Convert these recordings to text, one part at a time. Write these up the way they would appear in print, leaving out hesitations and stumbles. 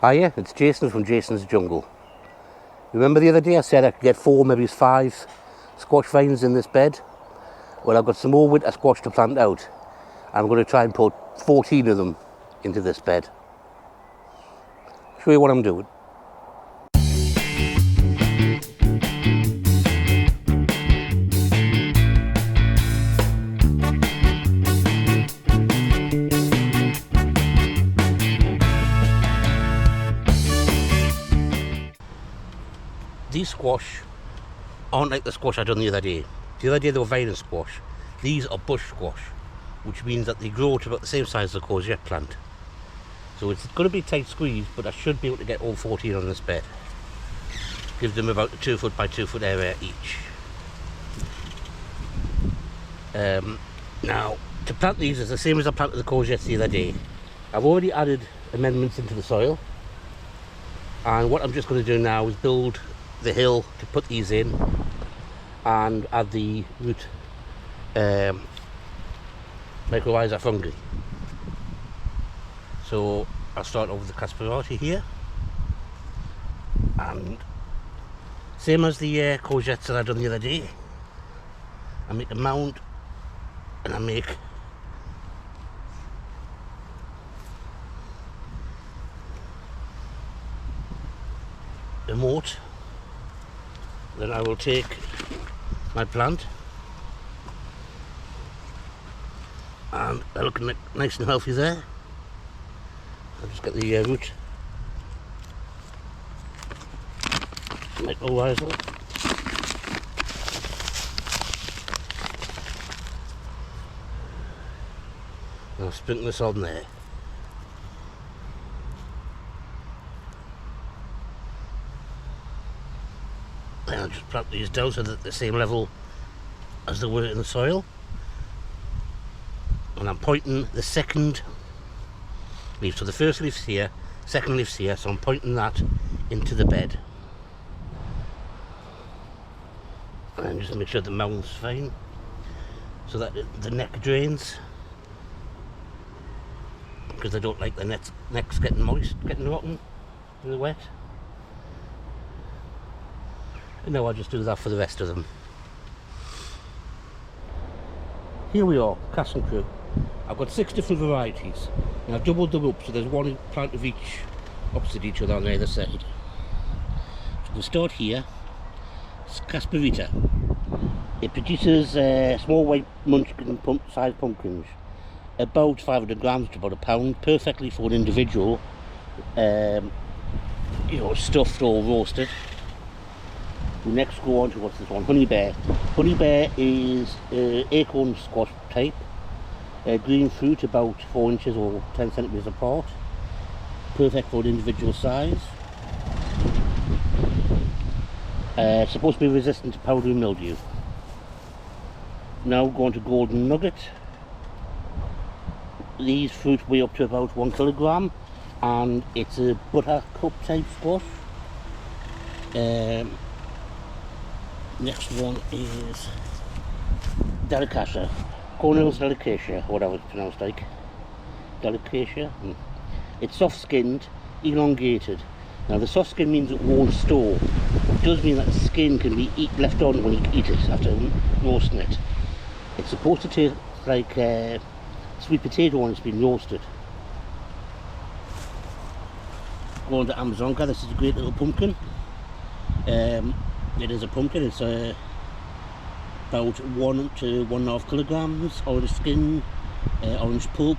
Hiya, it's Jason from Jason's Jungle. Remember the other day I said I could get 4, maybe 5 squash vines in this bed? Well, I've got some more winter squash to plant out. I'm going to try and put 14 of them into this bed. Show you what I'm doing. These squash aren't like the squash I done the other day. The other day they were vine squash. These are bush squash, which means that they grow to about the same size as the courgette plant. So it's going to be a tight squeeze, but I should be able to get all 14 on this bed. Give them about a 2 foot by 2 foot area each. Now, to plant these is the same as I planted the courgettes the other day. I've already added amendments into the soil, and what I'm just going to do now is build the hill to put these in and add the root mycorrhiza fungi. So I'll start off with the Casperati here, and same as the courgettes that I done the other day, I make a mound and I make a moat. Then I will take my plant, and they're looking nice and healthy there. I'll just get the root mycorrhizal. I'll sprinkle this on there. And I'll just plant these down so that they're at the same level as they were in the soil. And I'm pointing the second leaf. So the first leaf's here, second leaf's here, so I'm pointing that into the bed. And just make sure the mound's fine, so that the neck drains, because I don't like the necks getting moist, getting rotten in the wet. And now I'll just do that for the rest of them. Here we are, Cast and Crew. I've got 6 different varieties, and I've doubled them up so there's one plant of each opposite each other on either side. So we'll start here. It's Casperita. It produces small white munchkin sized pumpkins, about 500 grams to about £1, perfectly for an individual, stuffed or roasted. We next go on to what's this one, Honey Bear. Honey Bear is acorn squash type, green fruit about 4 inches or 10 centimetres apart, perfect for an individual size. Supposed to be resistant to powdery mildew. Now going to Golden Nugget. These fruit weigh up to about 1 kilogram, and it's a buttercup type squash. Next one is Delicacia, Cornell's Delicacia, whatever it's pronounced like. Delicacia. It's soft skinned, elongated. Now the soft skin means it won't store. It does mean that the skin can be left on when you eat it after roasting it. It's supposed to taste like sweet potato when it's been roasted. Going to Amazonka, this is a great little pumpkin. It is a pumpkin, it's about 1 to 1.5 kilograms, orange skin, orange pulp,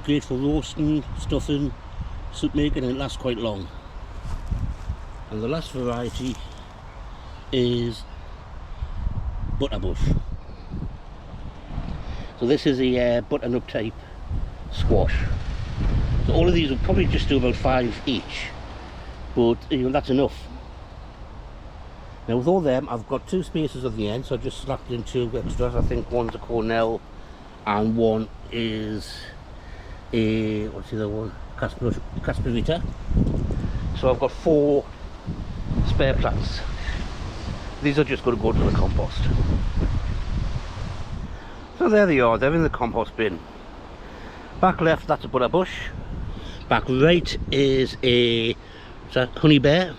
great for roasting, stuffing, soup making, and it lasts quite long. And the last variety is Butterbush. So this is a butternut type squash. So all of these will probably just do about 5 each, but that's enough. Now with all them, I've got 2 spaces at the end, so I just slapped in 2 extras. I think one's a Cornell and one is a, what's the other one? Casperita. So I've got 4 spare plants. These are just going to go to the compost. So there they are, they're in the compost bin. Back left, that's a butterbush. Back right is that honey bear.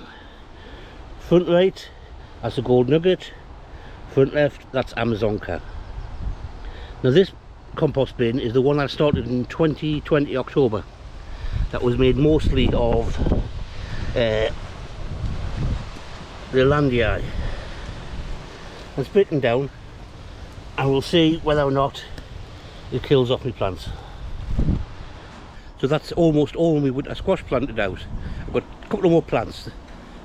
Front right, that's a gold nugget. Front left, that's Amazonka. Now this compost bin is the one I started in 2020 October. That was made mostly of the Landii. It's breaking down, and we'll see whether or not it kills off my plants. So that's almost all my winter squash planted out. I've got a couple of more plants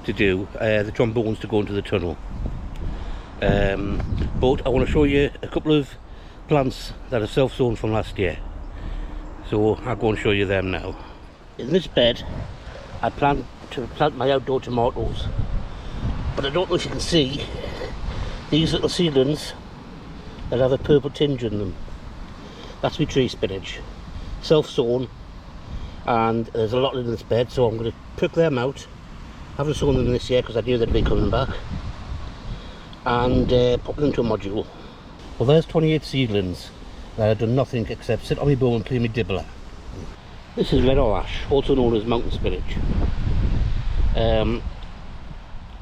to do, the trombones to go into the tunnel. But I want to show you a couple of plants that are self-sown from last year. So I'll go and show you them now. In this bed, I plan to plant my outdoor tomatoes. But I don't know if you can see these little seedlings that have a purple tinge in them. That's my tree spinach, self-sown, and there's a lot in this bed, so I'm going to pick them out. I haven't sown them this year because I knew they'd be coming back, and put them into a module. Well, there's 28 seedlings that I've done nothing except sit on my bow and play my dibbler. This is red Orache, also known as mountain spinach.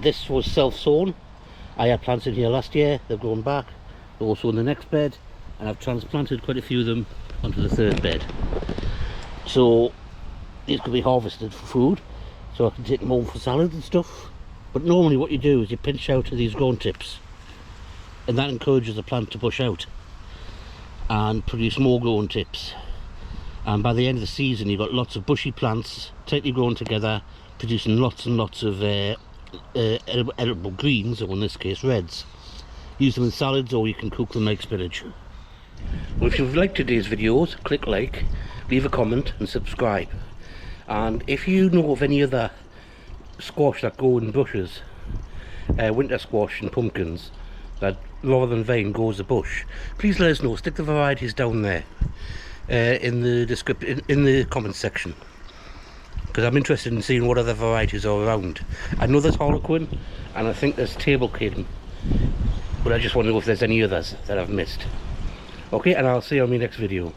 This was self-sown. I had plants in here last year, they've grown back. They're also in the next bed, and I've transplanted quite a few of them onto the third bed. So these could be harvested for food, so I can take them home for salad and stuff. But normally what you do is you pinch out these growing tips, and that encourages the plant to push out and produce more growing tips. And by the end of the season you've got lots of bushy plants tightly grown together, producing lots and lots of edible greens, or in this case reds. Use them in salads, or you can cook them like spinach. Well, if you've liked today's videos, click like, leave a comment and subscribe. And if you know of any other squash that grow in bushes, winter squash and pumpkins, that rather than vine grows a bush, please let us know. Stick the varieties down there in the description, in the comment section, because I'm interested in seeing what other varieties are around. I know there's Harlequin and I think there's Table Cane, but I just want to know if there's any others that I've missed. Okay, and I'll see you on my next video.